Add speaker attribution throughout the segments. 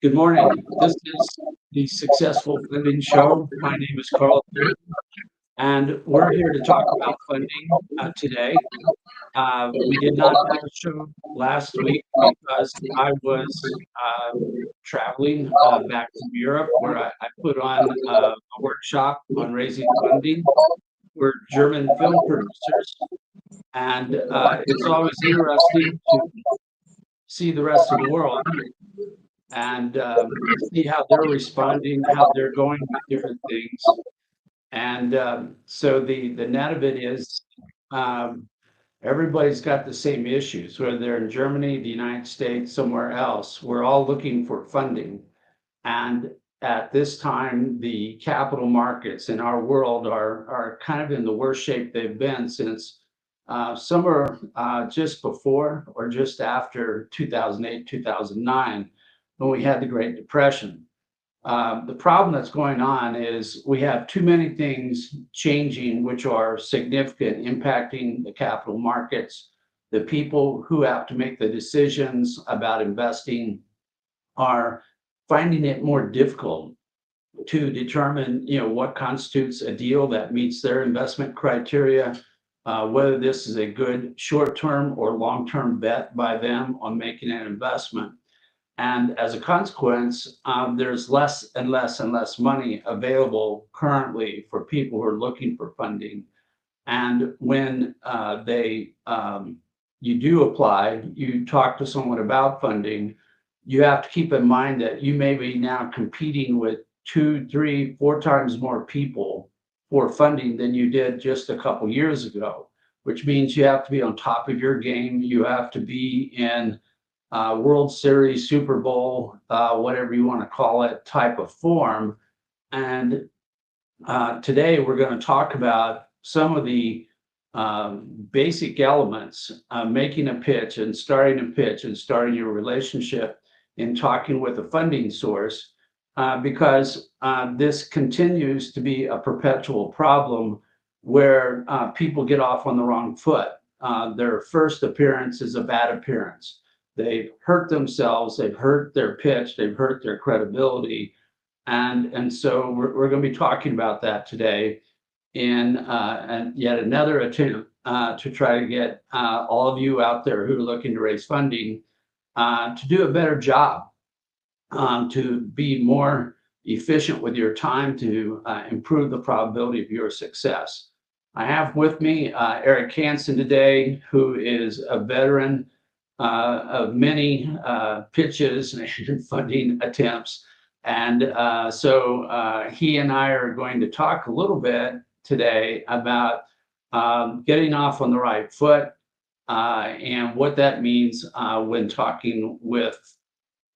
Speaker 1: Good morning. This is the Successful Funding Show. My name is Carl, and we're here to talk about funding today. We did not have a show last week because I was traveling back from Europe, where I put on a workshop on raising funding. We're German film producers, and it's always interesting to see the rest of the world and see how they're responding, how they're going with different things. And so the net of it is um, everybody's got the same issues, whether they're in Germany, the United States, somewhere else. We're all looking for funding. And at this time, the capital markets in our world are kind of in the worst shape they've been since somewhere just before or just after 2008, 2009, when we had the Great Depression. The problem that's going on is we have too many things changing, which are significant, impacting the capital markets. The people who have to make the decisions about investing are finding it more difficult to determine, what constitutes a deal that meets their investment criteria, whether this is a good short-term or long-term bet by them on making an investment. And as a consequence, there's less and less and less money available currently for people who are looking for funding. And when you do apply, you talk to someone about funding, you have to keep in mind that you may be now competing with two, three, four times more people for funding than you did just a couple years ago, which means you have to be on top of your game. You have to be in World Series, Super Bowl, whatever you want to call it, type of form. And today we're going to talk about some of the basic elements, making a pitch and starting your relationship in talking with a funding source, because this continues to be a perpetual problem where people get off on the wrong foot. Their first appearance is a bad appearance. They've hurt themselves, they've hurt their pitch, they've hurt their credibility. And so we're going to be talking about that today in and yet another attempt to try to get all of you out there who are looking to raise funding to do a better job, to be more efficient with your time, to improve the probability of your success. I have with me Eric Hansen today, who is a veteran of many pitches and funding attempts. And so he and I are going to talk a little bit today about getting off on the right foot and what that means when talking with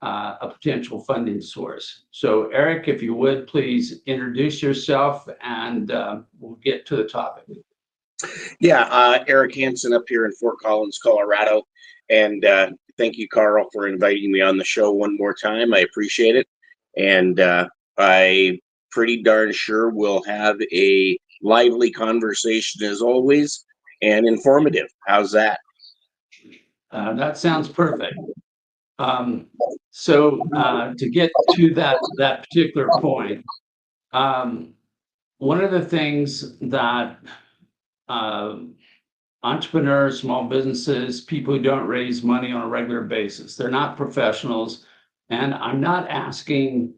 Speaker 1: a potential funding source. So Eric, if you would please introduce yourself and we'll get to the topic.
Speaker 2: Yeah, Eric Hansen up here in Fort Collins, Colorado. And thank you, Carl, for inviting me on the show one more time. I appreciate it. And I pretty darn sure we'll have a lively conversation as always and informative. How's that?
Speaker 1: That sounds perfect. So to get to that particular point, one of the things that entrepreneurs, small businesses, people who don't raise money on a regular basis, they're not professionals. And I'm not asking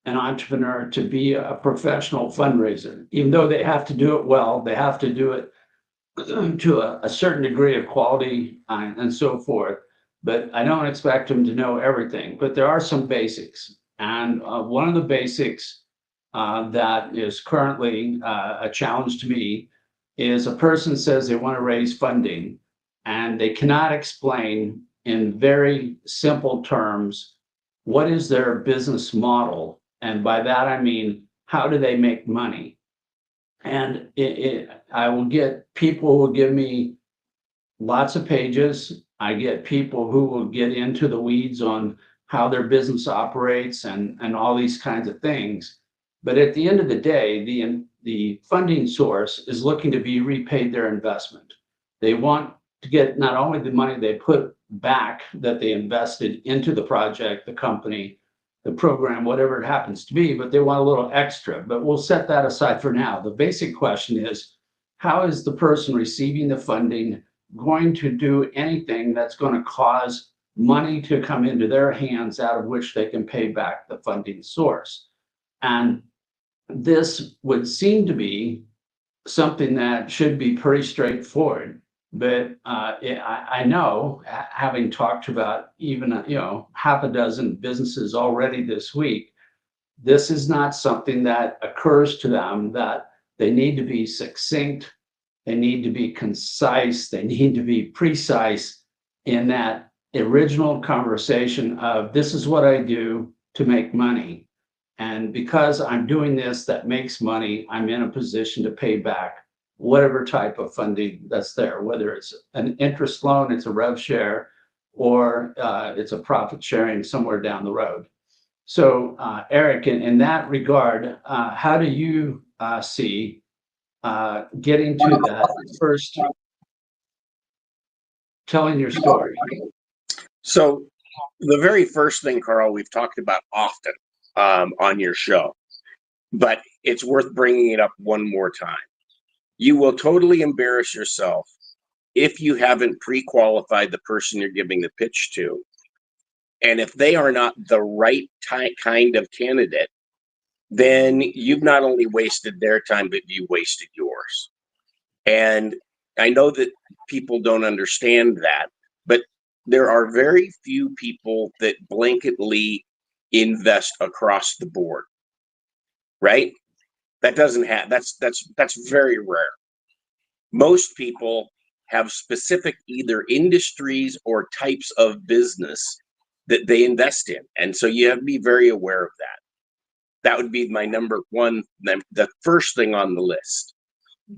Speaker 1: an entrepreneur to be a professional fundraiser, even though they have to do it well, they have to do it to a certain degree of quality and so forth. But I don't expect them to know everything. But there are some basics. And one of the basics that is currently a challenge to me is a person says they want to raise funding and they cannot explain in very simple terms what is their business model. And by that, I mean, how do they make money? And I will get people who will give me lots of pages. I get people who will get into the weeds on how their business operates and all these kinds of things. But at the end of the day, the funding source is looking to be repaid their investment. They want to get not only the money they put back that they invested into the project, the company, the program, whatever it happens to be, but they want a little extra. But we'll set that aside for now. The basic question is, how is the person receiving the funding going to do anything that's going to cause money to come into their hands out of which they can pay back the funding source? And this would seem to be something that should be pretty straightforward. But I know, having talked to about even half a dozen businesses already this week, this is not something that occurs to them, that they need to be succinct, they need to be concise, they need to be precise in that original conversation of, this is what I do to make money. And because I'm doing this that makes money, I'm in a position to pay back whatever type of funding that's there, whether it's an interest loan, it's a rev share, or it's a profit sharing somewhere down the road. So, Eric, in that regard, how do you see getting to that first, telling your story?
Speaker 2: So the very first thing, Carl, we've talked about often on your show, but it's worth bringing it up one more time. You will totally embarrass yourself if you haven't pre-qualified the person you're giving the pitch to. And if they are not the right kind of candidate, then you've not only wasted their time, but you wasted yours. And I know that people don't understand that, but there are very few people that blanketly invest across the board, right? That doesn't have, that's very rare. Most people have specific either industries or types of business that they invest in. And so you have to be very aware of that. That would be my number one, the first thing on the list.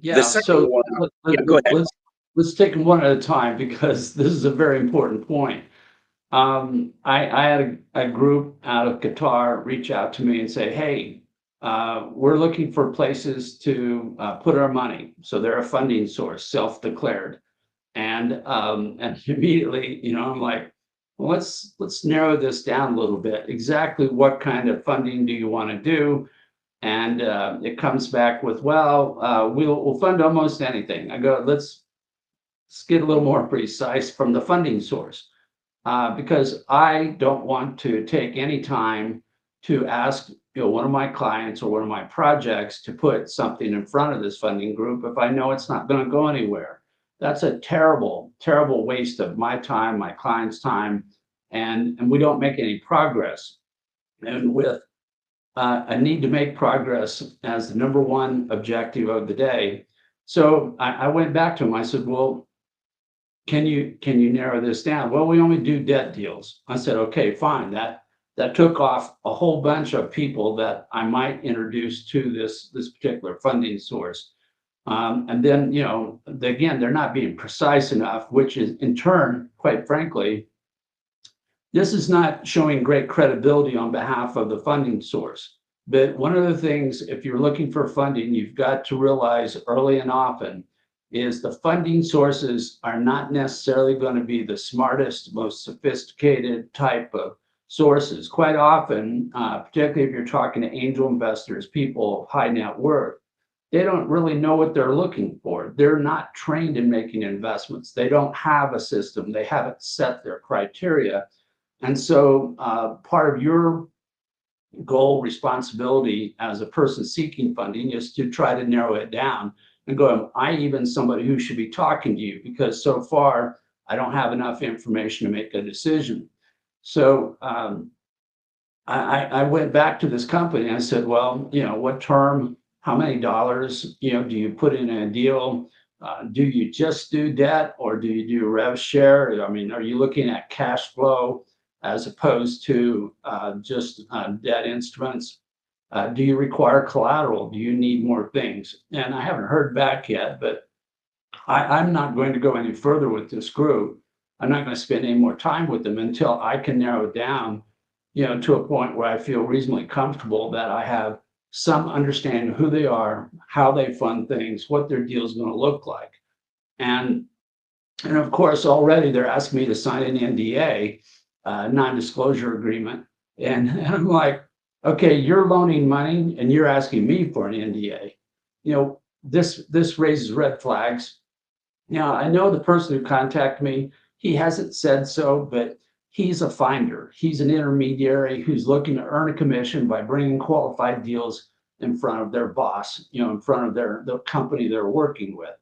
Speaker 1: Yeah,
Speaker 2: The second
Speaker 1: so
Speaker 2: one, yeah, go ahead.
Speaker 1: let's take them one at a time, because this is a very important point. I had a group out of Qatar reach out to me and say, hey, we're looking for places to put our money. So they're a funding source, self-declared. And immediately, I'm like, well, let's narrow this down a little bit. Exactly what kind of funding do you want to do? And it comes back with, well, we'll fund almost anything. I go, let's get a little more precise from the funding source, because I don't want to take any time to ask one of my clients or one of my projects to put something in front of this funding group if I know it's not going to go anywhere. That's a terrible, terrible waste of my time, my client's time, and we don't make any progress. And with a need to make progress as the number one objective of the day. So I went back to him. I said, well, can you narrow this down? Well, we only do debt deals. I said, okay, fine. That took off a whole bunch of people that I might introduce to this particular funding source. And then, again, they're not being precise enough, which is in turn, quite frankly, this is not showing great credibility on behalf of the funding source. But one of the things, if you're looking for funding, you've got to realize early and often is the funding sources are not necessarily going to be the smartest, most sophisticated type of sources. Quite often, particularly if you're talking to angel investors, people of high net worth, they don't really know what they're looking for. They're not trained in making investments. They don't have a system. They haven't set their criteria. And so part of your goal, responsibility as a person seeking funding is to try to narrow it down and go, am I even somebody who should be talking to you? Because so far, I don't have enough information to make a decision. So I went back to this company and I said, well, what term, how many dollars, do you put in a deal? Do you just do debt, or do you do rev share? I mean, are you looking at cash flow as opposed to just debt instruments? Do you require collateral? Do you need more things? And I haven't heard back yet, but I'm not going to go any further with this group. I'm not going to spend any more time with them until I can narrow it down, to a point where I feel reasonably comfortable that I have some understanding of who they are, how they fund things, what their deal is going to look like. And And of course, already they're asking me to sign an NDA, non-disclosure agreement. And I'm like, okay, you're loaning money and you're asking me for an NDA. This raises red flags. Now, I know the person who contacted me, he hasn't said so, but he's a finder. He's an intermediary who's looking to earn a commission by bringing qualified deals in front of their boss, in front of the company they're working with.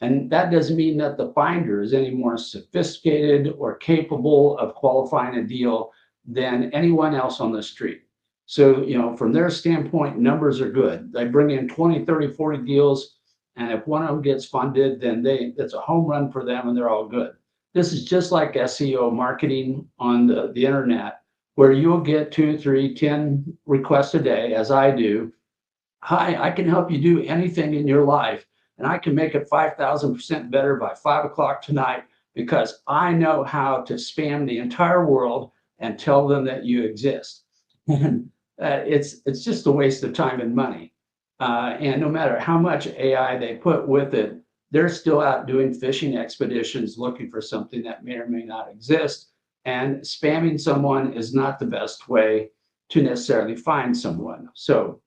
Speaker 1: And that doesn't mean that the finder is any more sophisticated or capable of qualifying a deal than anyone else on the street. So, from their standpoint, numbers are good. They bring in 20, 30, 40 deals, and if one of them gets funded, then it's a home run for them and they're all good. This is just like SEO marketing on the internet, where you'll get 2, 3, 10 requests a day, as I do. Hi, I can help you do anything in your life, and I can make it 5,000% better by 5 o'clock tonight because I know how to spam the entire world and tell them that you exist. And it's just a waste of time and money. And no matter how much AI they put with it, they're still out doing fishing expeditions looking for something that may or may not exist. And spamming someone is not the best way to necessarily find someone. So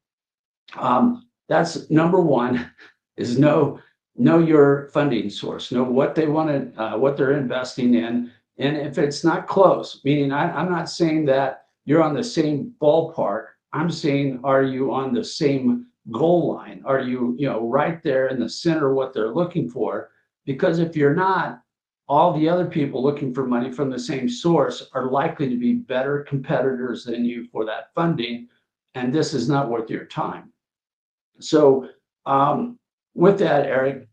Speaker 1: that's number one: is know your funding source, know what they want to, what they're investing in, and if it's not close, meaning I'm not saying that you're on the same ballpark. I'm saying, are you on the same goal line? Are you, right there in the center of what they're looking for? Because if you're not, all the other people looking for money from the same source are likely to be better competitors than you for that funding, and this is not worth your time. So, with that, Eric,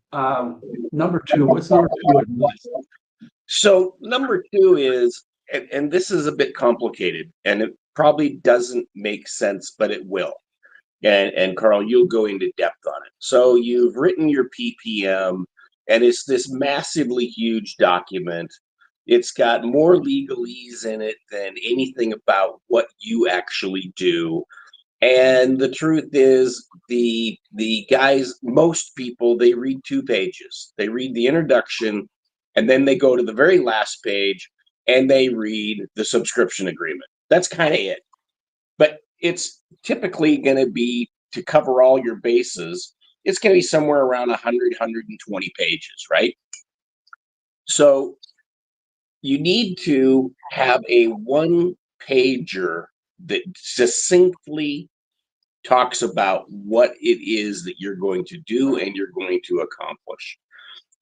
Speaker 1: number two, what's number two advice?
Speaker 2: So number two is, and this is a bit complicated, and it probably doesn't make sense, but it will. And Carl, you'll go into depth on it. So you've written your PPM, and it's this massively huge document. It's got more legalese in it than anything about what you actually do. And the truth is, the guys, most people, they read 2 pages. They read the introduction, and then they go to the very last page and they read the subscription agreement. That's kind of it. But it's typically going to be, to cover all your bases, it's going to be somewhere around 100, 120 pages, right? So you need to have a 1-pager that succinctly talks about what it is that you're going to do and you're going to accomplish.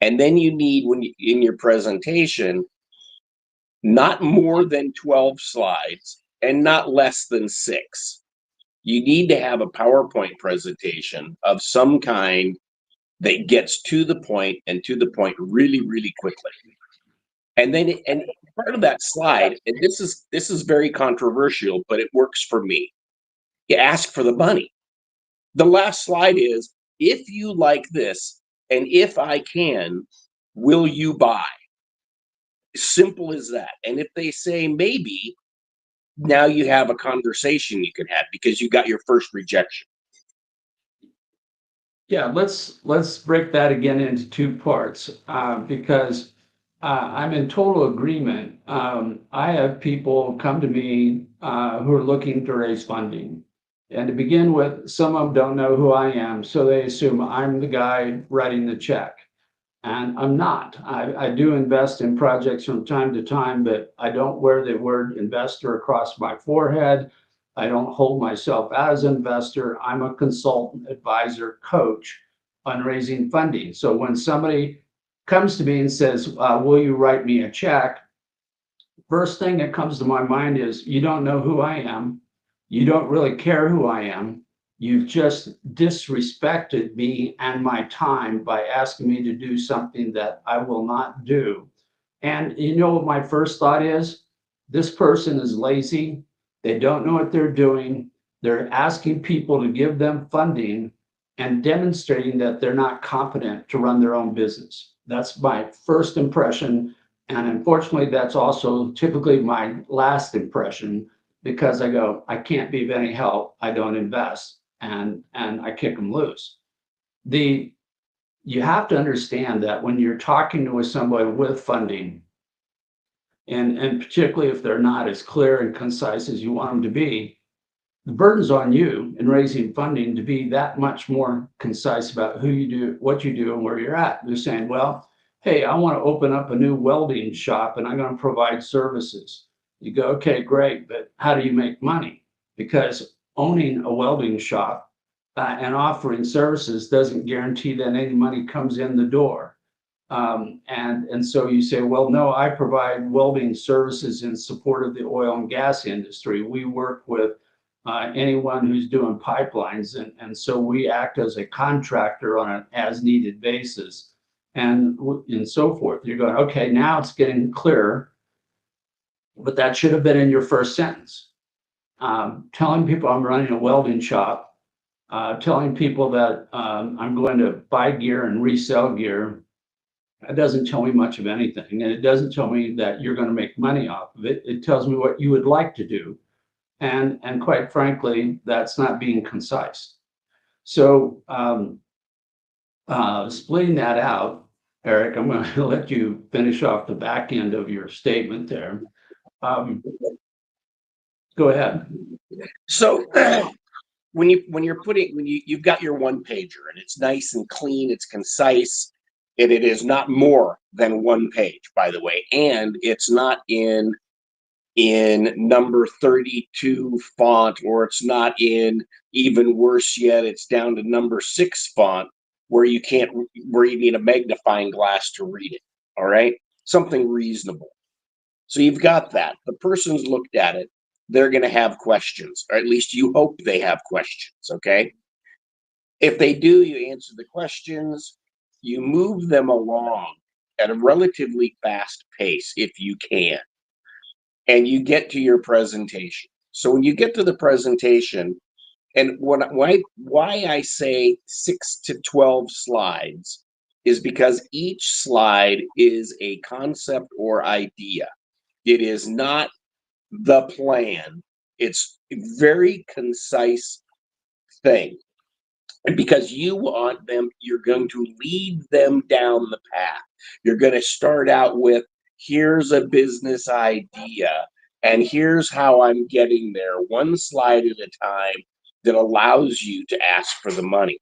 Speaker 2: And then you need, in your presentation, not more than 12 slides and not less than 6. You need to have a PowerPoint presentation of some kind that gets to the point, and to the point really, really quickly. And then, and part of that slide, and this is very controversial, but it works for me. You ask for the money. The last slide is, if you like this, and if I can, will you buy? Simple as that. And if they say maybe, now you have a conversation you can have because you got your first rejection.
Speaker 1: Yeah, let's break that again into 2 parts, because I'm in total agreement. I have people come to me who are looking to raise funding. And to begin with, some of them don't know who I am, so they assume I'm the guy writing the check. And I'm not. I do invest in projects from time to time, but I don't wear the word investor across my forehead. I don't hold myself as an investor. I'm a consultant, advisor, coach on raising funding. So when somebody comes to me and says, will you write me a check? First thing that comes to my mind is, you don't know who I am. You don't really care who I am. You've just disrespected me and my time by asking me to do something that I will not do. And you know what my first thought is? This person is lazy. They don't know what they're doing. They're asking people to give them funding and demonstrating that they're not competent to run their own business. That's my first impression. And unfortunately, that's also typically my last impression, because I go, I can't be of any help. I don't invest, and I kick them loose. The you have to understand that when you're talking with somebody with funding, and particularly if they're not as clear and concise as you want them to be, the burden's on you in raising funding to be that much more concise about who you do, what you do, and where you're at. They're saying, well, hey, I want to open up a new welding shop and I'm going to provide services. You go, okay, great, but how do you make money? Because owning a welding shop and offering services doesn't guarantee that any money comes in the door. And so you say, well, no, I provide welding services in support of the oil and gas industry. We work with anyone who's doing pipelines. And so we act as a contractor on an as needed basis and so forth. You're going, okay, now it's getting clearer, but that should have been in your first sentence. Telling people I'm running a welding shop, telling people that I'm going to buy gear and resell gear, that doesn't tell me much of anything. And it doesn't tell me that you're going to make money off of it. It tells me what you would like to do. And quite frankly, that's not being concise. So splitting that out, Eric, I'm going to let you finish off the back end of your statement there. Go ahead.
Speaker 2: So when you've got your one pager and it's nice and clean, it's concise, and it is not more than one page, by the way, and it's not in number 32 font, or it's not in, even worse yet, it's down to number 6 font where you need a magnifying glass to read it. All right, something reasonable. So you've got that. The person's looked at it. They're going to have questions, or at least you hope they have questions. Okay. If they do, you answer the questions, you move them along at a relatively fast pace if you can, and you get to your presentation. So when you get to the presentation, and why I say 6 to 12 slides is because each slide is a concept or idea. It is not the plan. It's a very concise thing. And because you want them, you're going to lead them down the path. You're going to start out with, here's a business idea, and here's how I'm getting there, one slide at a time, that allows you to ask for the money.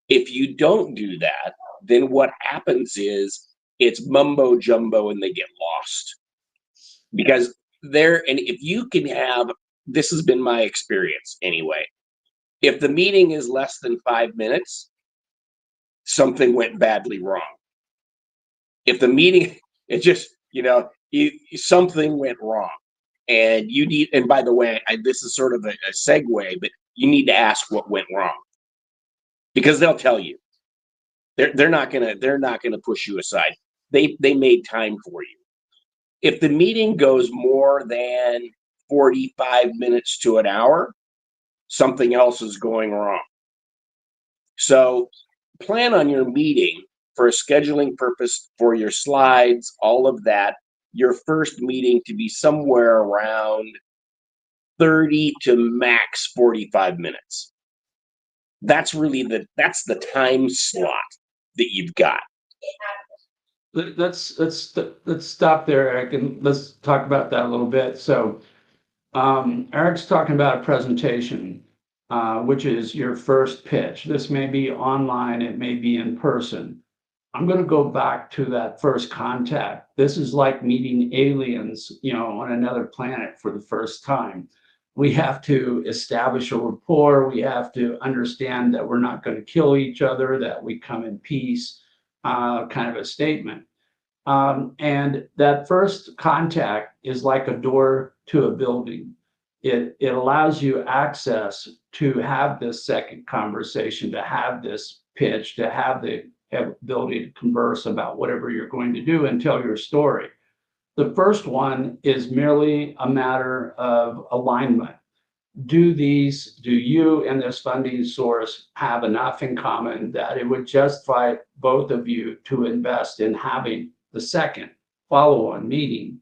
Speaker 2: If you don't do that, then what happens is it's mumbo jumbo and they get lost. Because and if you can have, this has been my experience anyway, if the meeting is less than 5 minutes, something went badly wrong. If the meeting, it just, something went wrong. And you need, and by the way, this is sort of a segue, but you need to ask what went wrong, because they'll tell you. They're not gonna push you aside. They made time for you. If the meeting goes more than 45 minutes to an hour, something else is going wrong. So plan on your meeting for a scheduling purpose, for your slides, all of that, your first meeting to be somewhere around 30 to max 45 minutes. That's the time slot that you've got.
Speaker 1: Let's stop there, Eric, and let's talk about that a little bit. So Eric's talking about a presentation, which is your first pitch. This may be online, it may be in person. I'm going to go back to that first contact. This is like meeting aliens, on another planet for the first time. We have to establish a rapport. We have to understand that we're not going to kill each other, that we come in peace, kind of a statement. And that first contact is like a door to a building. It allows you access to have this second conversation, to have this pitch, to have the ability to converse about whatever you're going to do and tell your story. The first one is merely a matter of alignment. Do you and this funding source have enough in common that it would justify both of you to invest in having the second follow-on meeting?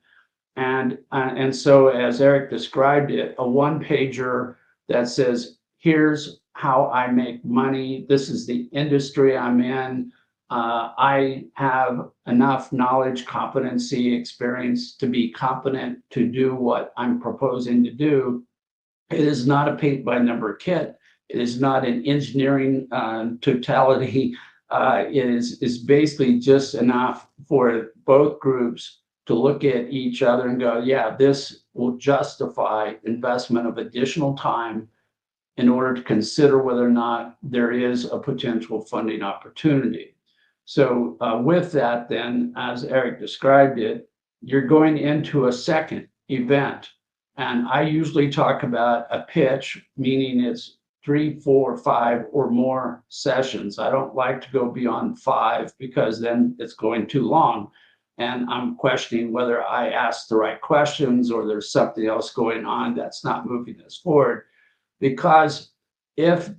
Speaker 1: And so, as Eric described it, a one-pager that says, here's how I make money. This is the industry I'm in. I have enough knowledge, competency, experience to be competent to do what I'm proposing to do. It is not a paint by number kit. It is not an engineering totality. Is basically just enough for both groups to look at each other and go, yeah, this will justify investment of additional time in order to consider whether or not there is a potential funding opportunity. So with that, then, as Eric described it, you're going into a second event. And I usually talk about a pitch, meaning it's 3, 4, 5 or more sessions. I don't like to go beyond 5 because then it's going too long. And I'm questioning whether I asked the right questions or there's something else going on that's not moving us forward. Because if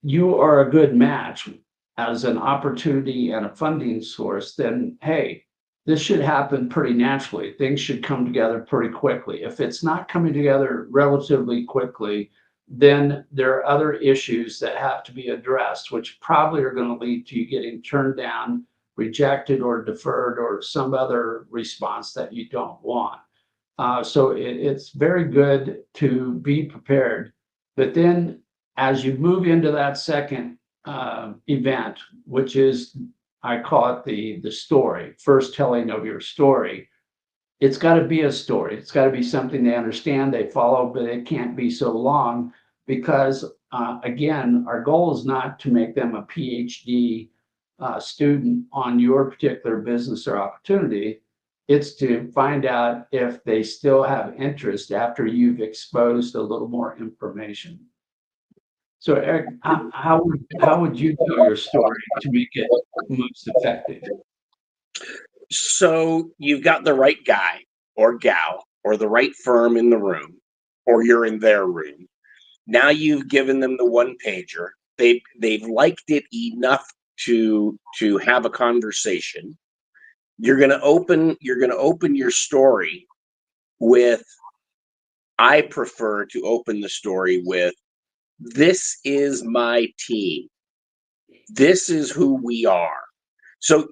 Speaker 1: you are a good match as an opportunity and a funding source, then hey, this should happen pretty naturally. Things should come together pretty quickly. If it's not coming together relatively quickly, then there are other issues that have to be addressed, which probably are going to lead to you getting turned down, rejected, or deferred, or some other response that you don't want. So it's very good to be prepared. But then as you move into that second event, which is, I call it the story, first telling of your story, it's got to be a story. It's got to be something they understand, they follow, but it can't be so long because, again, our goal is not to make them a PhD student on your particular business or opportunity. It's to find out if they still have interest after you've exposed a little more information. So Eric, how would you tell your story to make it most effective?
Speaker 2: So you've got the right guy or gal or the right firm in the room, or you're in their room. Now you've given them the one pager. They've liked it enough to have a conversation. You're gonna open your story with, I prefer to open the story with, this is my team. This is who we are. So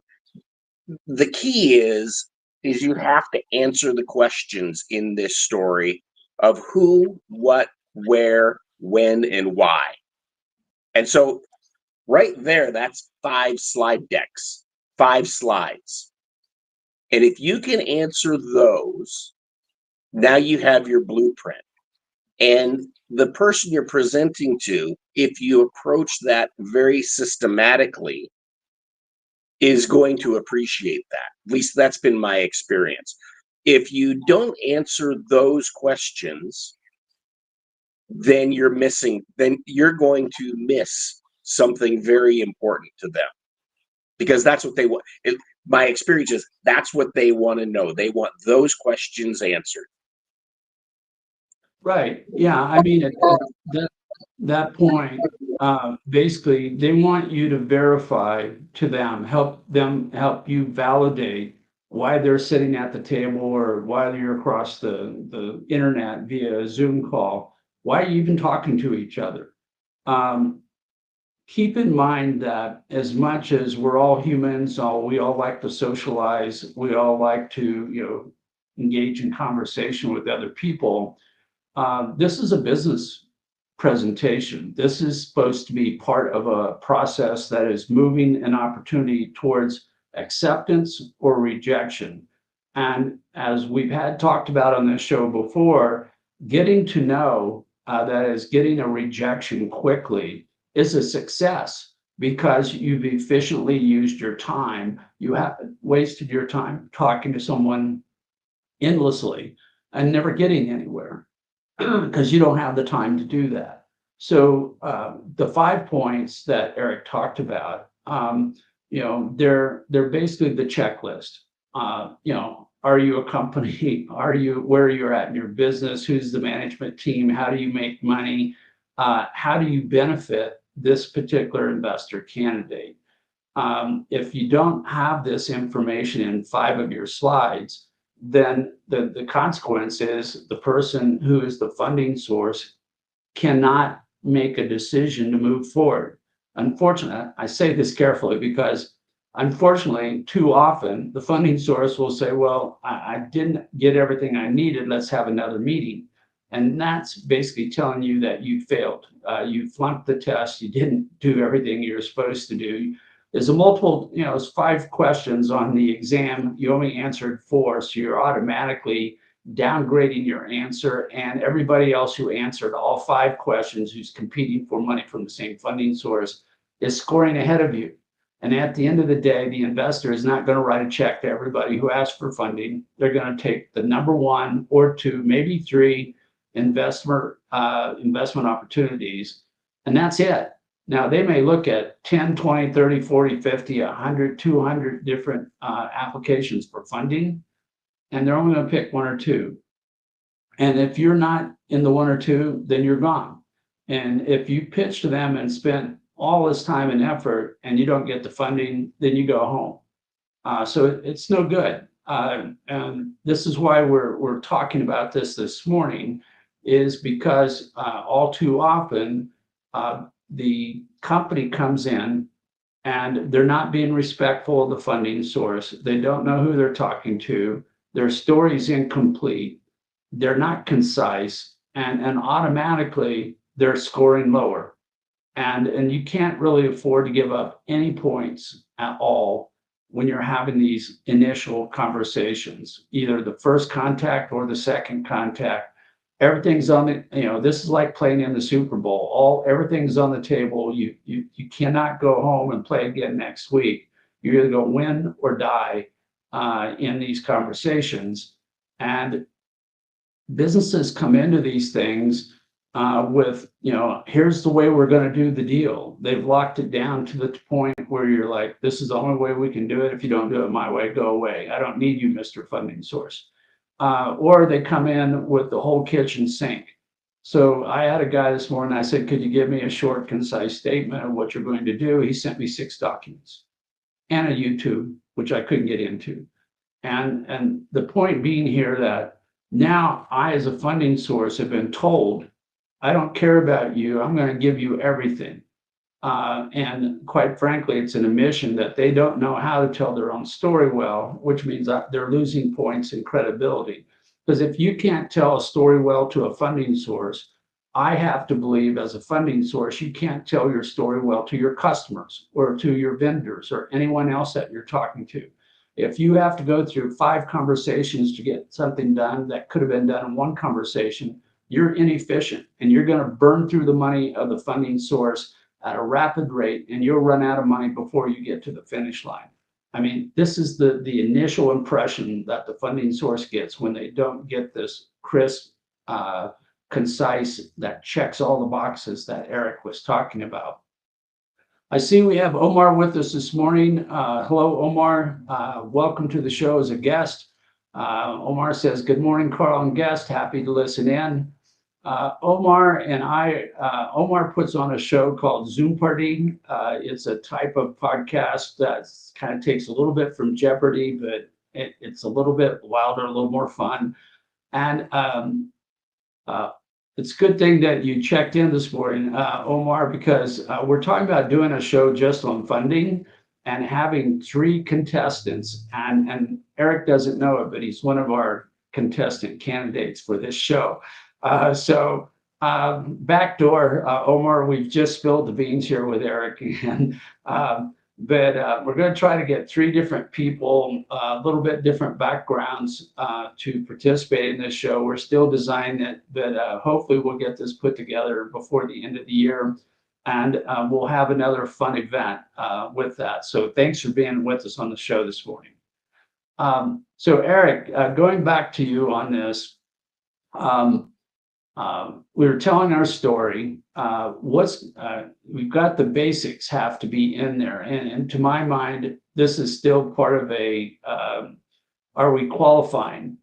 Speaker 2: the key is you have to answer the questions in this story of who, what, where, when, and why. And so right there, that's 5 slide decks, 5 slides. And if you can answer those, now you have your blueprint. And the person you're presenting to, if you approach that very systematically, is going to appreciate that. At least that's been my experience. If you don't answer those questions, then you're going to miss something very important to them, because that's what they want. My experience is that's what they want to know. They want those questions answered.
Speaker 1: Right. Yeah. I mean, at that point, basically, they want you to verify to them, help you validate why they're sitting at the table or why you're across the internet via a Zoom call. Why are you even talking to each other? Keep in mind that as much as we're all humans, we all like to socialize, we all like to, engage in conversation with other people. This is a business presentation. This is supposed to be part of a process that is moving an opportunity towards acceptance or rejection. And as we've had talked about on this show before, getting to know that is getting a rejection quickly is a success because you've efficiently used your time. You haven't wasted your time talking to someone endlessly and never getting anywhere because you don't have the time to do that. So the 5 points that Eric talked about, they're basically the checklist. Are you a company? Where you're at in your business? Who's the management team? How do you make money? How do you benefit this particular investor candidate? If you don't have this information in 5 of your slides, then the consequence is the person who is the funding source cannot make a decision to move forward. Unfortunately, I say this carefully because unfortunately, too often the funding source will say, well, I didn't get everything I needed. Let's have another meeting. And that's basically telling you that you failed. You flunked the test. You didn't do everything you're supposed to do. There's a multiple, it's 5 questions on the exam. You only answered 4, so you're automatically downgrading your answer. And everybody else who answered all 5 questions, who's competing for money from the same funding source, is scoring ahead of you. And at the end of the day, the investor is not going to write a check to everybody who asked for funding. They're going to take the number 1 or 2, maybe 3 investment opportunities, and that's it. Now, they may look at 10, 20, 30, 40, 50, 100, 200 different applications for funding, and they're only going to pick 1 or 2. And if you're not in the 1 or 2, then you're gone. And if you pitch to them and spent all this time and effort and you don't get the funding, then you go home. So it's no good. And this is why we're talking about this morning, is because all too often the company comes in and they're not being respectful of the funding source. They don't know who they're talking to. Their story's incomplete. They're not concise, and automatically they're scoring lower. And you can't really afford to give up any points at all when you're having these initial conversations, either the first contact or the second contact. Everything's on the, this is like playing in the Super Bowl. Everything's on the table. You cannot go home and play again next week. You're either going to win or die in these conversations. And businesses come into these things with, here's the way we're going to do the deal. They've locked it down to the point where you're like, this is the only way we can do it. If you don't do it my way, go away. I don't need you, Mr. Funding Source. Or they come in with the whole kitchen sink. So I had a guy this morning, I said, could you give me a short, concise statement of what you're going to do? He sent me 6 documents and a YouTube, which I couldn't get into. And the point being here that now I, as a funding source, have been told, I don't care about you. I'm going to give you everything. And quite frankly, it's an admission that they don't know how to tell their own story well, which means that they're losing points in credibility. Because if you can't tell a story well to a funding source, I have to believe as a funding source, you can't tell your story well to your customers or to your vendors or anyone else that you're talking to. If you have to go through 5 conversations to get something done that could have been done in 1 conversation, you're inefficient and you're going to burn through the money of the funding source at a rapid rate, and you'll run out of money before you get to the finish line. I mean, this is the initial impression that the funding source gets when they don't get this crisp, concise, that checks all the boxes that Eric was talking about. I see we have Omar with us this morning. Hello, Omar. Welcome to the show as a guest. Omar says, good morning, Carl and guest. Happy to listen in. Omar and Omar puts on a show called Zoom Party. It's a type of podcast that kind of takes a little bit from Jeopardy, but it's a little bit wilder, a little more fun. And it's a good thing that you checked in this morning, Omar, because we're talking about doing a show just on funding and having 3 contestants. And Eric doesn't know it, but he's one of our contestant candidates for this show. So backdoor, Omar, we've just spilled the beans here with Eric, and but we're going to try to get 3 different people, a little bit different backgrounds, to participate in this show. We're still designing it, but hopefully we'll get this put together before the end of the year, and we'll have another fun event with that. So thanks for being with us on the show this morning. So Eric, going back to you on this. We were telling our story. We've got the basics have to be in there, and to my mind, this is still part of a. Are we qualifying?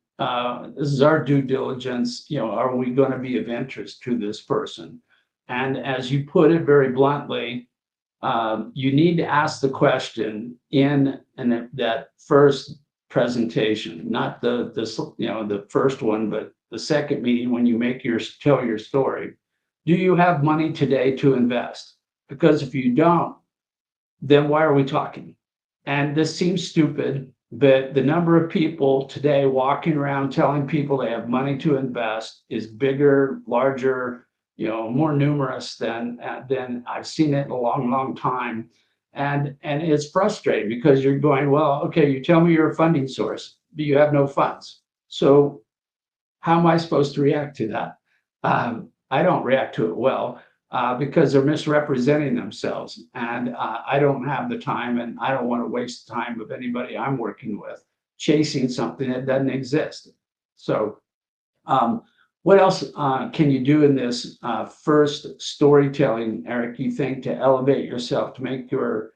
Speaker 1: This is our due diligence. Are we going to be of interest to this person? And as you put it very bluntly, you need to ask the question in that first presentation, not the first one, but the second meeting when you tell your story. do you have money today to invest? Because if you don't, then why are we talking? And this seems stupid, but the number of people today walking around telling people they have money to invest is bigger, larger, more numerous than I've seen it in a long, long time. And it's frustrating because you're going, well, okay, you tell me you're a funding source, but you have no funds. So how am I supposed to react to that? I don't react to it well because they're misrepresenting themselves. And I don't have the time and I don't want to waste the time of anybody I'm working with chasing something that doesn't exist. So, what else can you do in this first storytelling, Eric, you think, to elevate yourself, to make your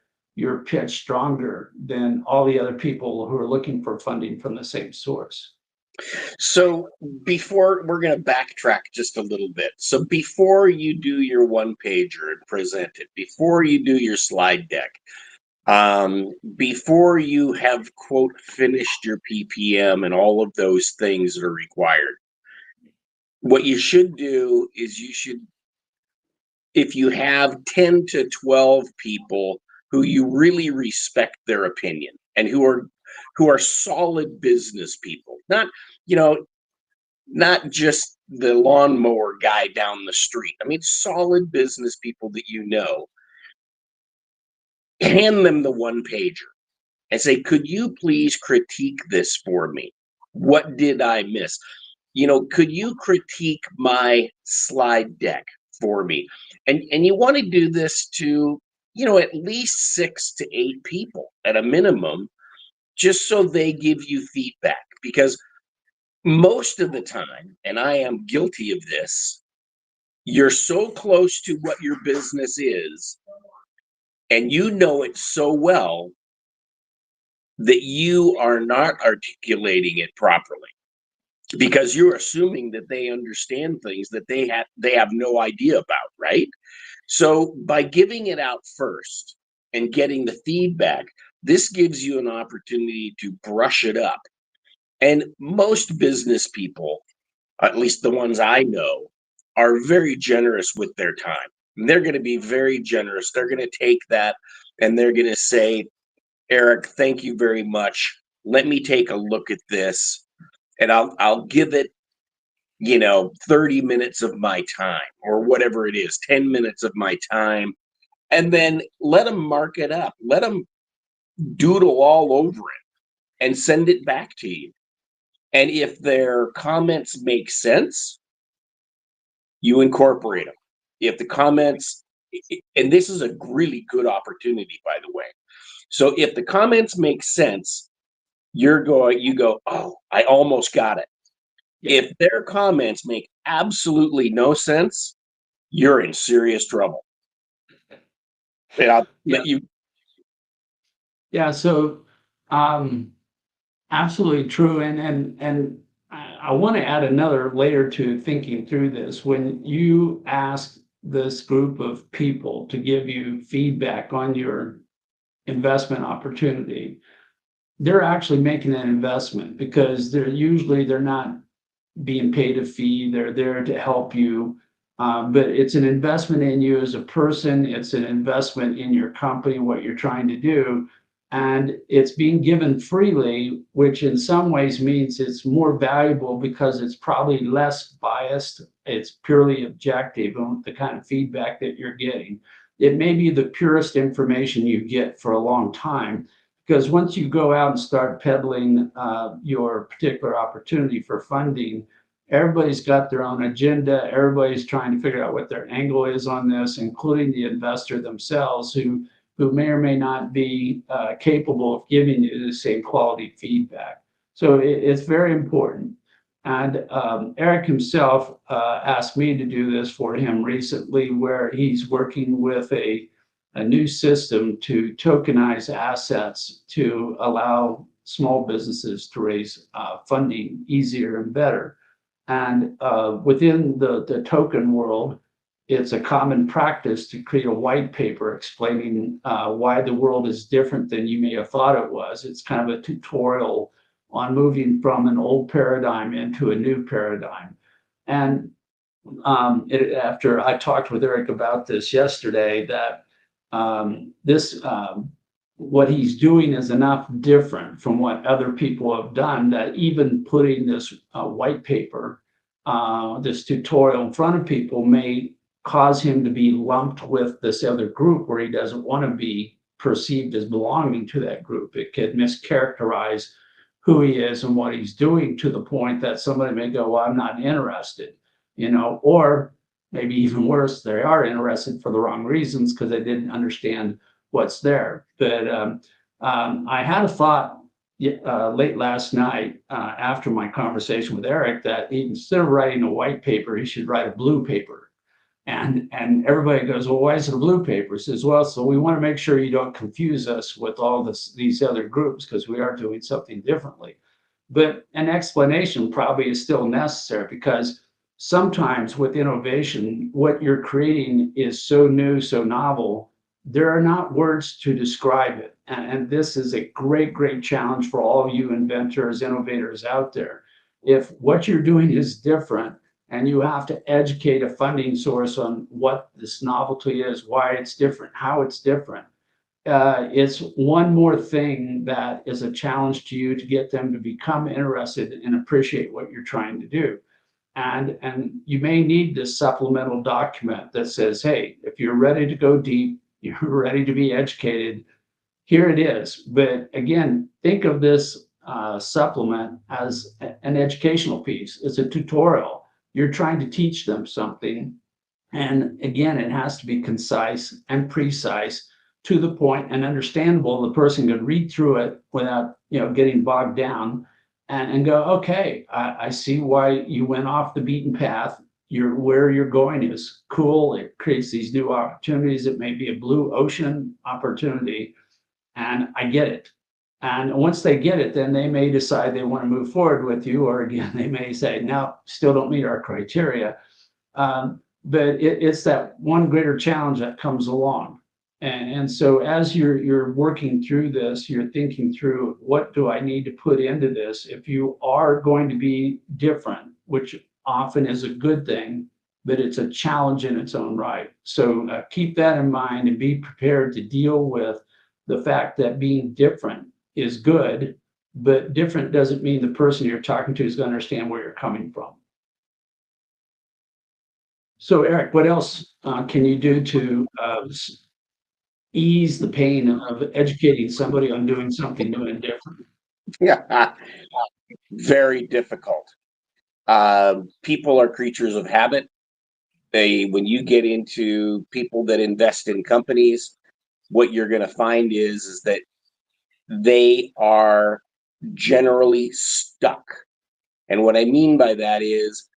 Speaker 1: pitch stronger than all the other people who are looking for funding from the same source?
Speaker 2: So before we're going to backtrack just a little bit. So before you do your one pager and present it, before you do your slide deck, before you have, quote, finished your PPM and all of those things that are required, what you should do is if you have 10 to 12 people who you really respect their opinion and who are solid business people, not just the lawnmower guy down the street. I mean, solid business people that hand them the one pager and say, could you please critique this for me? What did I miss? Could you critique my slide deck for me? And you want to do this to, at least 6 to 8 people at a minimum, just so they give you feedback. Because most of the time, and I am guilty of this, you're so close to what your business is, and you know it so well that you are not articulating it properly because you're assuming that they understand things that they have no idea about, right? So by giving it out first and getting the feedback, this gives you an opportunity to brush it up. And most business people, at least the ones I know, are very generous with their time. And they're going to be very generous. They're going to take that and they're going to say, Eric, thank you very much. Let me take a look at this and I'll give it, 30 minutes of my time or whatever it is, 10 minutes of my time. And then let them mark it up. Let them doodle all over it and send it back to you. And if their comments make sense, you incorporate them. If the comments, and this is a really good opportunity, by the way. So if the comments make sense, you go, oh, I almost got it. Yeah. If their comments make absolutely no sense, you're in serious trouble. And I'll let you.
Speaker 1: Yeah. So, absolutely true. And I want to add another layer to thinking through this. When you ask this group of people to give you feedback on your investment opportunity, they're actually making an investment because they're not being paid a fee. They're there to help you. But it's an investment in you as a person. It's an investment in your company, what you're trying to do. And it's being given freely, which in some ways means it's more valuable because it's probably less biased. It's purely objective on the kind of feedback that you're getting. It may be the purest information you get for a long time, because once you go out and start peddling your particular opportunity for funding, everybody's got their own agenda. Everybody's trying to figure out what their angle is on this, including the investor themselves, who may or may not be capable of giving you the same quality feedback. So it's very important. And Eric himself asked me to do this for him recently, where he's working with a new system to tokenize assets to allow small businesses to raise funding easier and better. And within the token world, it's a common practice to create a white paper explaining why the world is different than you may have thought it was. It's kind of a tutorial on moving from an old paradigm into a new paradigm. And after I talked with Eric about this yesterday, that this what he's doing is enough different from what other people have done that even putting this white paper, this tutorial in front of people may cause him to be lumped with this other group where he doesn't want to be perceived as belonging to that group. It could mischaracterize who he is and what he's doing to the point that somebody may go, well, I'm not interested, or maybe even worse, they are interested for the wrong reasons because they didn't understand what's there. But I had a thought late last night after my conversation with Eric that instead of writing a white paper, he should write a blue paper. And everybody goes, well, why is it a blue paper? He says, well, so we want to make sure you don't confuse us with all these other groups because we are doing something differently. But an explanation probably is still necessary because sometimes with innovation, what you're creating is so new, so novel, there are not words to describe it. And this is a great, great challenge for all of you inventors, innovators out there. If what you're doing is different, and you have to educate a funding source on what this novelty is, why it's different, how it's different. It's one more thing that is a challenge to you to get them to become interested and appreciate what you're trying to do. And you may need this supplemental document that says, hey, if you're ready to go deep, you're ready to be educated, here it is. But again, think of this supplement as an educational piece. It's a tutorial. You're trying to teach them something. And again, it has to be concise and precise to the point and understandable. The person can read through it without, getting bogged down and go, okay, I see why you went off the beaten path. Where you're going is cool. It creates these new opportunities. It may be a blue ocean opportunity, and I get it. And once they get it, then they may decide they want to move forward with you, or again, they may say, no, still don't meet our criteria. But it's that one greater challenge that comes along. And so as you're working through this, you're thinking through, what do I need to put into this? If you are going to be different, which often is a good thing, but it's a challenge in its own right. So keep that in mind and be prepared to deal with the fact that being different is good, but different doesn't mean the person you're talking to is going to understand where you're coming from. So, Eric, what else can you do to ease the pain of educating somebody on doing something new and different?
Speaker 2: Yeah, very difficult. People are creatures of habit. When you get into people that invest in companies, what you're going to find is that they are generally stuck. And what I mean by that is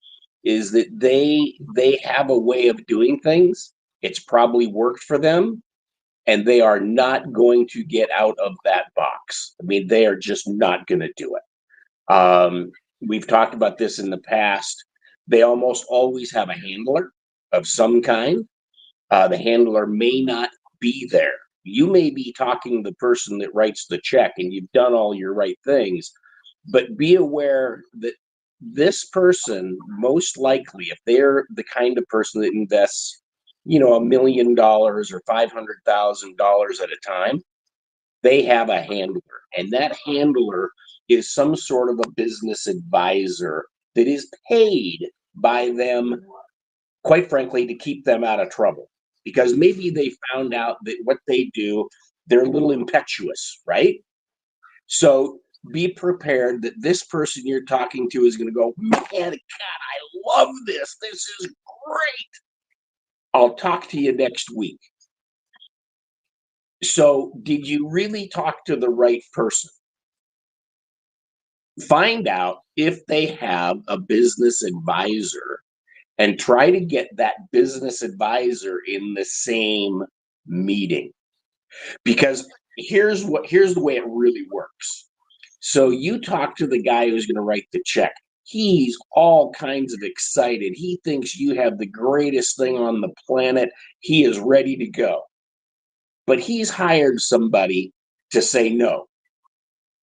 Speaker 2: that they have a way of doing things. It's probably worked for them, and they are not going to get out of that box. I mean, they are just not going to do it. We've talked about this in the past. They almost always have a handler of some kind. The handler may not be there. You may be talking to the person that writes the check and you've done all your right things, but be aware that this person, most likely, if they're the kind of person that invests, $1 million or $500,000 at a time, they have a handler. And that handler is some sort of a business advisor that is paid by them, quite frankly, to keep them out of trouble. Because maybe they found out that what they do, they're a little impetuous, right? So be prepared that this person you're talking to is going to go, man, God, I love this. This is great. I'll talk to you next week. So did you really talk to the right person? Find out if they have a business advisor and try to get that business advisor in the same meeting. Because here's the way it really works. So you talk to the guy who's going to write the check. He's all kinds of excited. He thinks you have the greatest thing on the planet. He is ready to go. But he's hired somebody to say no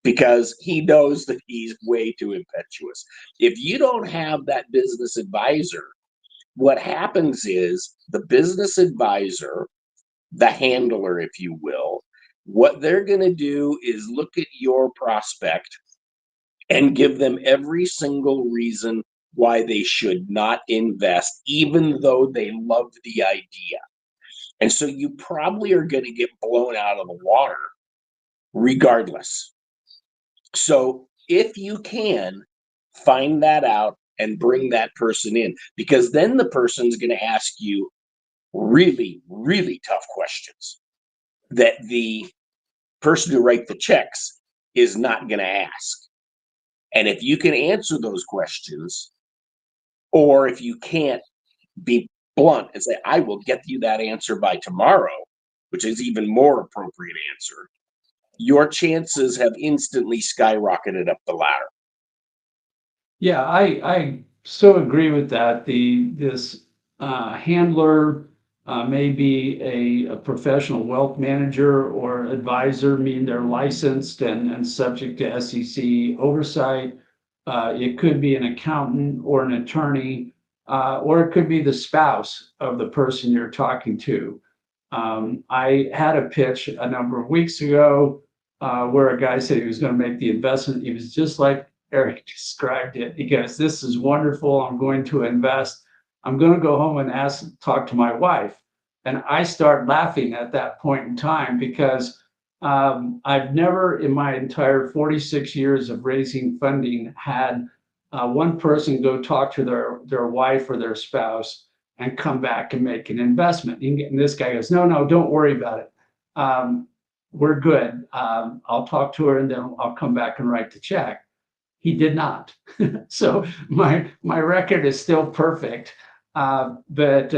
Speaker 2: because he knows that he's way too impetuous. If you don't have that business advisor what happens is the business advisor, the handler, if you will, what they're going to do is look at your prospect and give them every single reason why they should not invest, even though they love the idea. And so you probably are going to get blown out of the water regardless. So if you can find that out and bring that person in, because then the person's going to ask you really, really tough questions that the person who writes the checks is not going to ask. And if you can answer those questions, or if you can't, be blunt and say, I will get you that answer by tomorrow, which is even more appropriate answer, your chances have instantly skyrocketed up the ladder.
Speaker 1: Yeah, I so agree with that. This handler may be a professional wealth manager or advisor, meaning they're licensed and subject to SEC oversight. It could be an accountant or an attorney, or it could be the spouse of the person you're talking to. I had a pitch a number of weeks ago where a guy said he was going to make the investment. He was just like Eric described it. He goes, "This is wonderful. I'm going to invest. I'm going to go home and talk to my wife." And I start laughing at that point in time because I've never in my entire 46 years of raising funding had one person go talk to their wife or their spouse and come back and make an investment. And this guy goes, "No, no, don't worry about it. We're good. I'll talk to her and then I'll come back and write the check." He did not. So my record is still perfect. But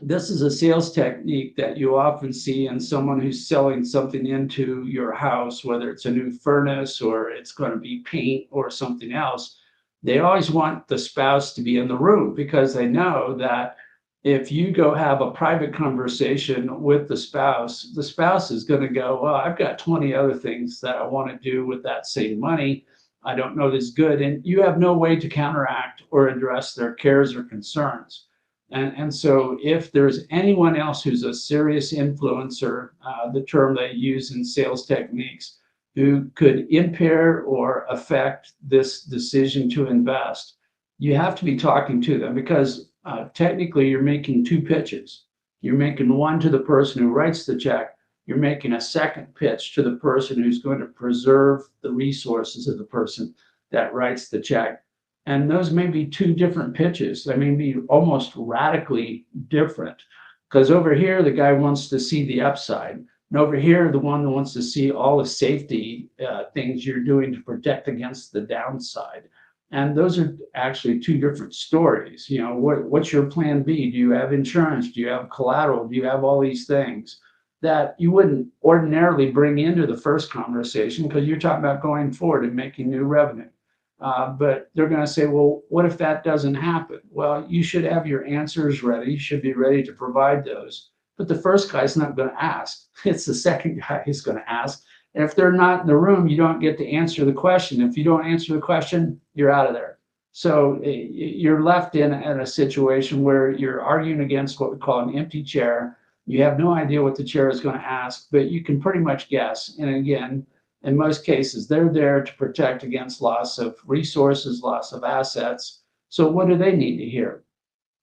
Speaker 1: this is a sales technique that you often see in someone who's selling something into your house, whether it's a new furnace or it's going to be paint or something else. They always want the spouse to be in the room because they know that if you go have a private conversation with the spouse is going to go, "Well, I've got 20 other things that I want to do with that same money. I don't know this good." And you have no way to counteract or address their cares or concerns. And so if there's anyone else who's a serious influencer, the term they use in sales techniques, who could impair or affect this decision to invest, you have to be talking to them because technically you're making two pitches. You're making one to the person who writes the check. You're making a second pitch to the person who's going to preserve the resources of the person that writes the check. And those may be two different pitches. They may be almost radically different. Because over here, the guy wants to see the upside. And over here, the one that wants to see all the safety things you're doing to protect against the downside. And those are actually two different stories. You know, what's your plan B? Do you have insurance? Do you have collateral? Do you have all these things that you wouldn't ordinarily bring into the first conversation because you're talking about going forward and making new revenue? But they're going to say, "Well, what if that doesn't happen?" Well, you should have your answers ready. You should be ready to provide those. But the first guy's not going to ask. It's the second guy who's going to ask. And if they're not in the room, you don't get to answer the question. If you don't answer the question, you're out of there. So you're left in a situation where you're arguing against what we call an empty chair. You have no idea what the chair is going to ask, but you can pretty much guess. And again, in most cases, they're there to protect against loss of resources, loss of assets. So what do they need to hear?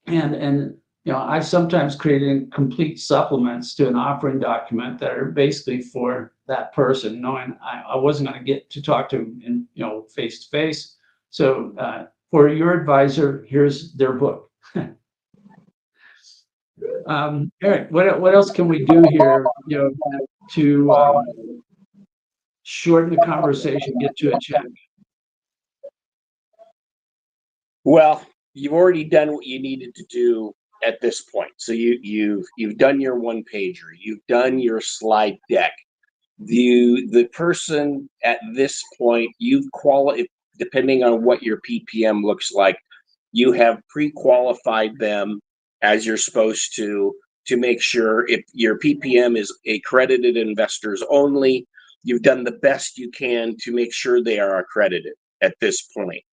Speaker 1: And you know, I've sometimes created complete supplements to an offering document that are basically for that person, knowing I wasn't going to get to talk to them in, you know, face to face. So for your advisor, here's their book. Eric, what else can we do here, you know, to shorten the conversation, get to a check?
Speaker 2: Well, you've already done what you needed to do at this point. So you've done your one pager, you've done your slide deck. The person at this point, you've qualified, depending on what your PPM looks like, you have pre-qualified them as you're supposed to make sure if your PPM is accredited investors only, you've done the best you can to make sure they are accredited at this point.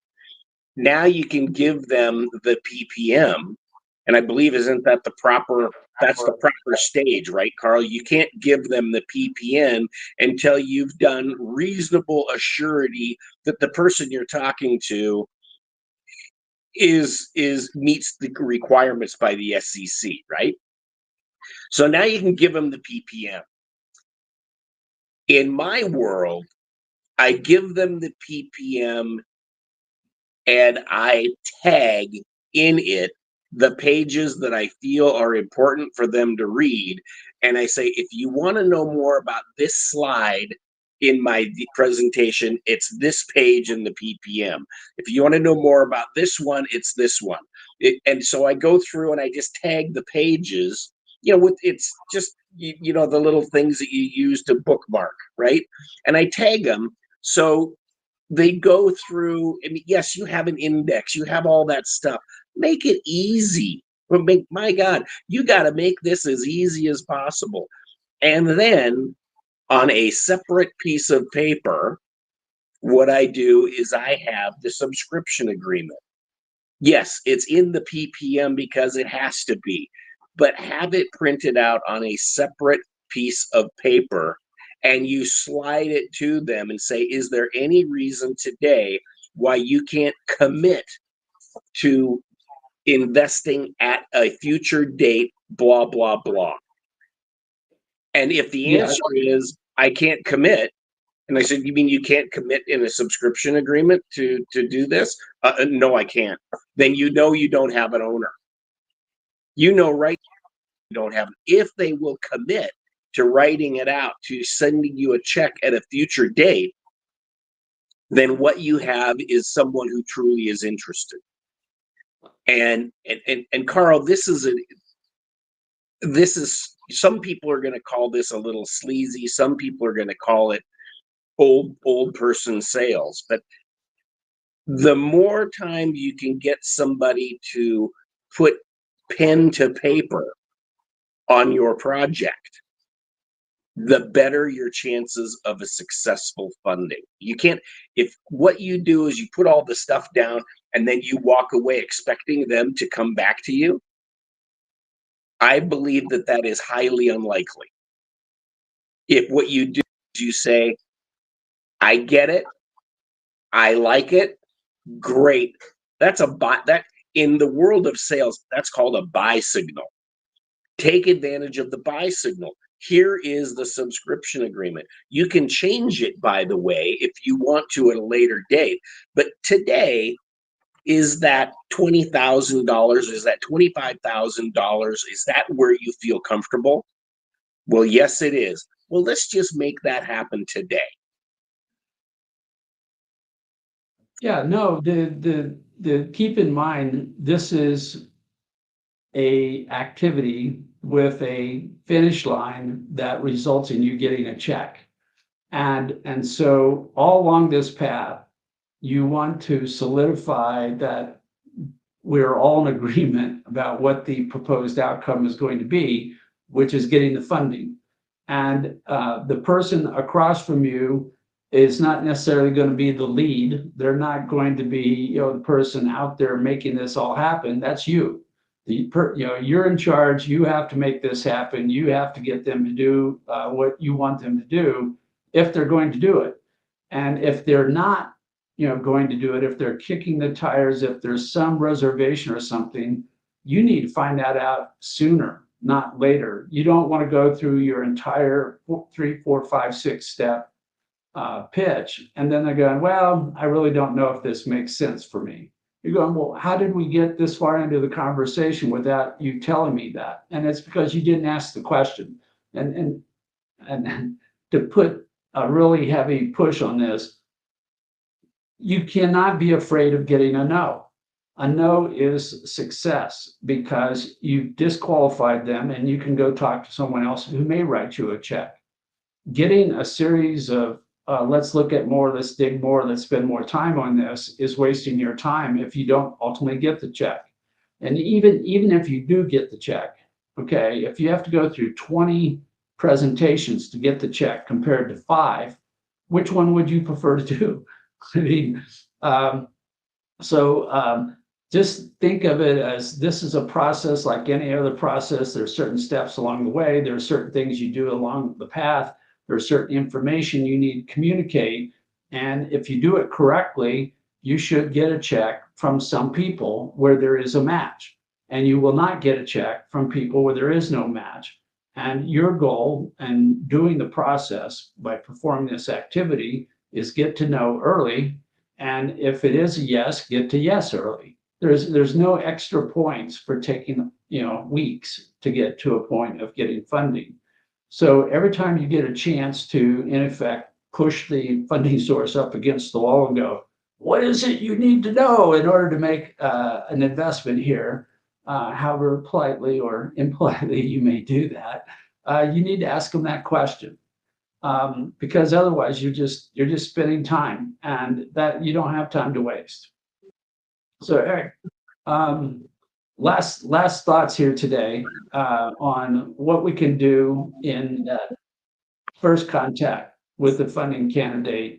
Speaker 2: Now you can give them the PPM, and I believe that's the proper stage, right, Carl? You can't give them the PPM until you've done reasonable assurity that the person you're talking to is meets the requirements by the SEC, right? So now you can give them the PPM. In my world, I give them the PPM and I tag in it the pages that I feel are important for them to read. And I say, if you want to know more about this slide in my presentation, it's this page in the PPM. If you want to know more about this one, it's this one. And so I go through and I just tag the pages, it's just, the little things that you use to bookmark, right? And I tag them. So they go through, and yes, you have an index, you have all that stuff. Make it easy. My God, you got to make this as easy as possible. And then on a separate piece of paper, what I do is I have the subscription agreement. Yes, it's in the PPM because it has to be, but have it printed out on a separate piece of paper, and you slide it to them and say, is there any reason today why you can't commit to investing at a future date, blah, blah, blah. And if the answer is, I can't commit, and I said, you mean you can't commit in a subscription agreement to do this? No, I can't. Then you don't have an owner. Right, you don't have. If they will commit to writing it out, to sending you a check at a future date, then what you have is someone who truly is interested. And Carl, this is some people are going to call this a little sleazy. Some people are going to call it old person sales. But the more time you can get somebody to put pen to paper on your project, the better your chances of a successful funding. You can't, if what you do is you put all the stuff down and then you walk away expecting them to come back to you, I believe that is highly unlikely. If what you do is you say, I get it, I like it, great. That's a buy. That in the world of sales, that's called a buy signal. Take advantage of the buy signal. Here is the subscription agreement. You can change it, by the way, if you want to at a later date. But today, is that $20,000? Is that $25,000? Is that where you feel comfortable? Well, yes, it is. Well, let's just make that happen today.
Speaker 1: Yeah, no, the keep in mind, this is a activity with a finish line that results in you getting a check. And so all along this path, you want to solidify that we're all in agreement about what the proposed outcome is going to be, which is getting the funding. And the person across from you is not necessarily going to be the lead. They're not going to be, the person out there making this all happen. That's you. You're in charge. You have to make this happen. You have to get them to do what you want them to do if they're going to do it. And if they're not, going to do it, if they're kicking the tires, if there's some reservation or something, you need to find that out sooner, not later. You don't want to go through your entire 3, 4, 5, 6 step pitch, and then they're going, well, I really don't know if this makes sense for me. You're going, well, how did we get this far into the conversation without you telling me that? And it's because you didn't ask the question. And to put a really heavy push on this, you cannot be afraid of getting a no. A no is success because you've disqualified them, and you can go talk to someone else who may write you a check. Getting a series of let's look at more, let's dig more, let's spend more time on this is wasting your time if you don't ultimately get the check. And even if you do get the check, okay, if you have to go through 20 presentations to get the check compared to 5, which one would you prefer to do? I mean, So just think of it as this is a process like any other process. There are certain steps along the way. There are certain things you do along the path. There's certain information you need to communicate. And if you do it correctly, you should get a check from some people where there is a match. And you will not get a check from people where there is no match. And your goal in doing the process by performing this activity is get to know early, and if it is a yes, get to yes early. There's no extra points for taking, weeks to get to a point of getting funding. So every time you get a chance to, in effect, push the funding source up against the wall and go, what is it you need to know in order to make an investment here? However politely or impolitely you may do that, you need to ask them that question, because otherwise you're just spending time, and that you don't have time to waste. So Eric, um, last thoughts here today on what we can do in that first contact with the funding candidate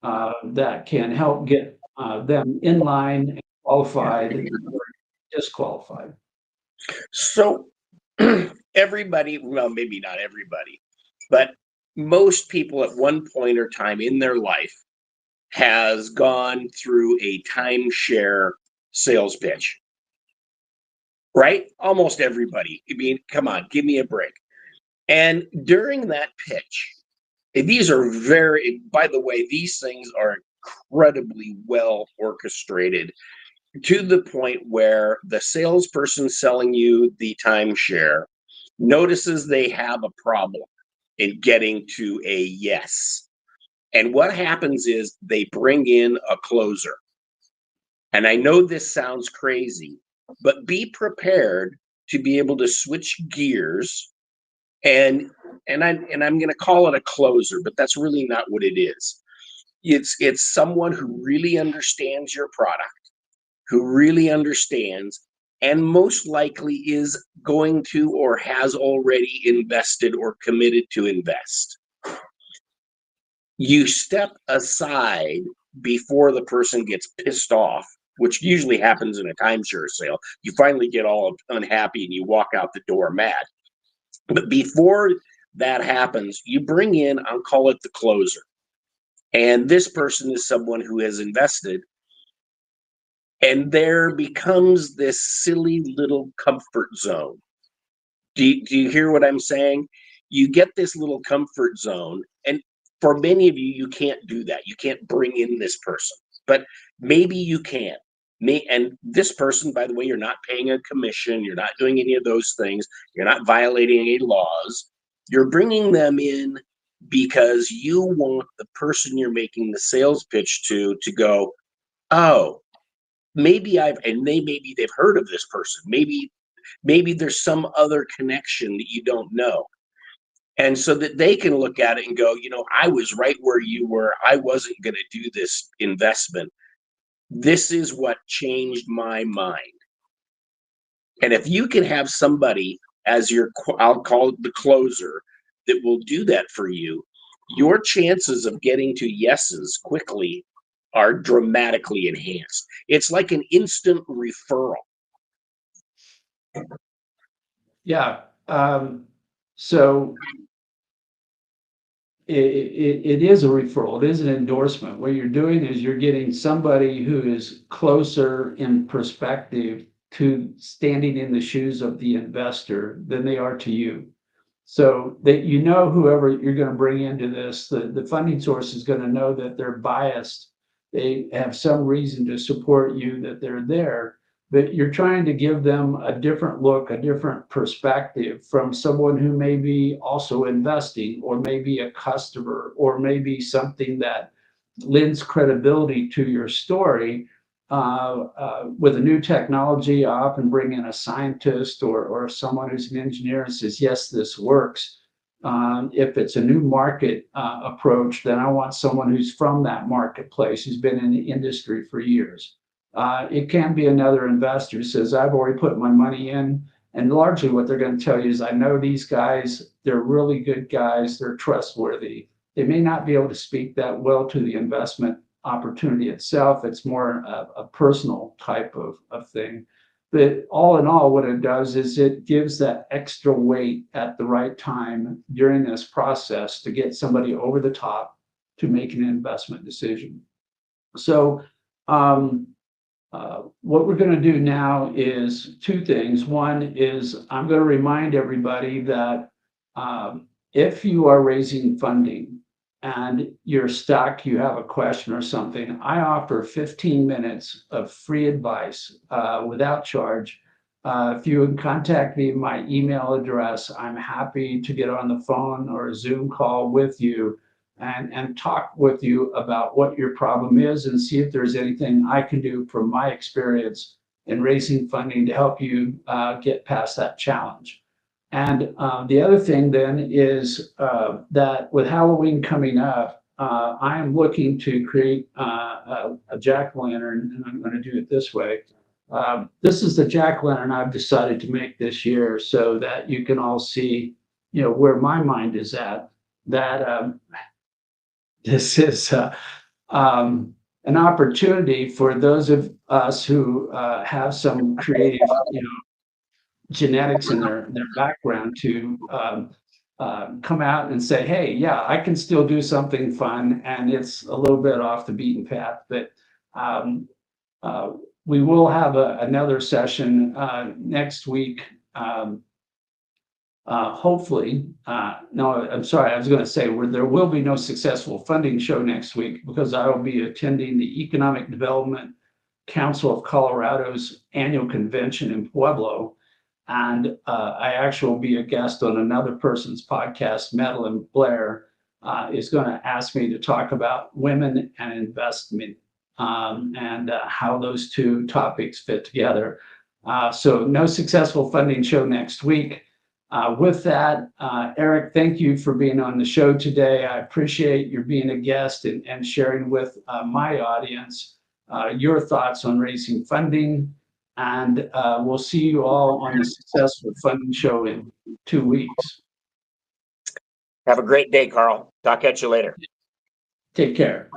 Speaker 1: that can help get them in line, qualified, or disqualified.
Speaker 2: So everybody, well, maybe not everybody, but most people at one point or time in their life has gone through a timeshare sales pitch, right? Almost everybody. I mean, come on, give me a break. And during that pitch, and these are very, by the way, these things are incredibly well orchestrated to the point where the salesperson selling you the timeshare notices they have a problem in getting to a yes. And what happens is they bring in a closer. And I know this sounds crazy, but be prepared to be able to switch gears, and I'm going to call it a closer, but that's really not what it is. It's someone who really understands your product, who really understands, and most likely is going to or has already invested or committed to invest. You step aside before the person gets pissed off, which usually happens in a timeshare sale. You finally get all unhappy and you walk out the door mad. But before that happens, you bring in, I'll call it the closer. And this person is someone who has invested. And there becomes this silly little comfort zone. Do you hear what I'm saying? You get this little comfort zone. And for many of you, you can't do that. You can't bring in this person. But maybe you can. And this person, by the way, you're not paying a commission. You're not doing any of those things. You're not violating any laws. You're bringing them in because you want the person you're making the sales pitch to go, oh, maybe they've heard of this person. Maybe there's some other connection that you don't know. And so that they can look at it and go, I was right where you were. I wasn't going to do this investment. This is what changed my mind. And if you can have somebody as I'll call it the closer, that will do that for you, your chances of getting to yeses quickly are dramatically enhanced. It's like an instant referral.
Speaker 1: Yeah. So it is a referral. It is an endorsement. What you're doing is you're getting somebody who is closer in perspective to standing in the shoes of the investor than they are to you. So that whoever you're going to bring into this, the funding source is going to know that they're biased. They have some reason to support you, that they're there, but you're trying to give them a different look, a different perspective from someone who may be also investing, or maybe a customer, or maybe something that lends credibility to your story. With a new technology, I often bring in a scientist or someone who's an engineer and says, yes, this works. If it's a new market approach, then I want someone who's from that marketplace, who's been in the industry for years. It can be another investor who says, I've already put my money in. And largely what they're going to tell you is, I know these guys, they're really good guys, they're trustworthy. They may not be able to speak that well to the investment opportunity itself. It's more a personal type of thing. But all in all, what it does is it gives that extra weight at the right time during this process to get somebody over the top to make an investment decision. So, what we're going to do now is two things. One is I'm going to remind everybody that if you are raising funding and you're stuck, you have a question or something, I offer 15 minutes of free advice without charge. If you would contact me, my email address, I'm happy to get on the phone or a Zoom call with you and talk with you about what your problem is and see if there's anything I can do from my experience in raising funding to help you get past that challenge. And the other thing then is that with Halloween coming up, I am looking to create a jack-o'-lantern, and I'm going to do it this way. This is the jack-o'-lantern I've decided to make this year so that you can all see, where my mind is at. That this is an opportunity for those of us who have some creative, genetics in their background to come out and say, hey, yeah, I can still do something fun, and it's a little bit off the beaten path. But we will have another session next week. Hopefully, no, I'm sorry, I was going to say there will be no successful funding show next week because I will be attending the Economic Development Council of Colorado's annual convention in Pueblo. And I actually will be a guest on another person's podcast. Madeline Blair is going to ask me to talk about women and investment and how those two topics fit together. So no successful funding show next week. With that, Eric, thank you for being on the show today. I appreciate your being a guest and sharing with my audience your thoughts on raising funding. And we'll see you all on the Successful Funding Show in 2 weeks.
Speaker 2: Have a great day, Carl. Talk at you later.
Speaker 1: Take care.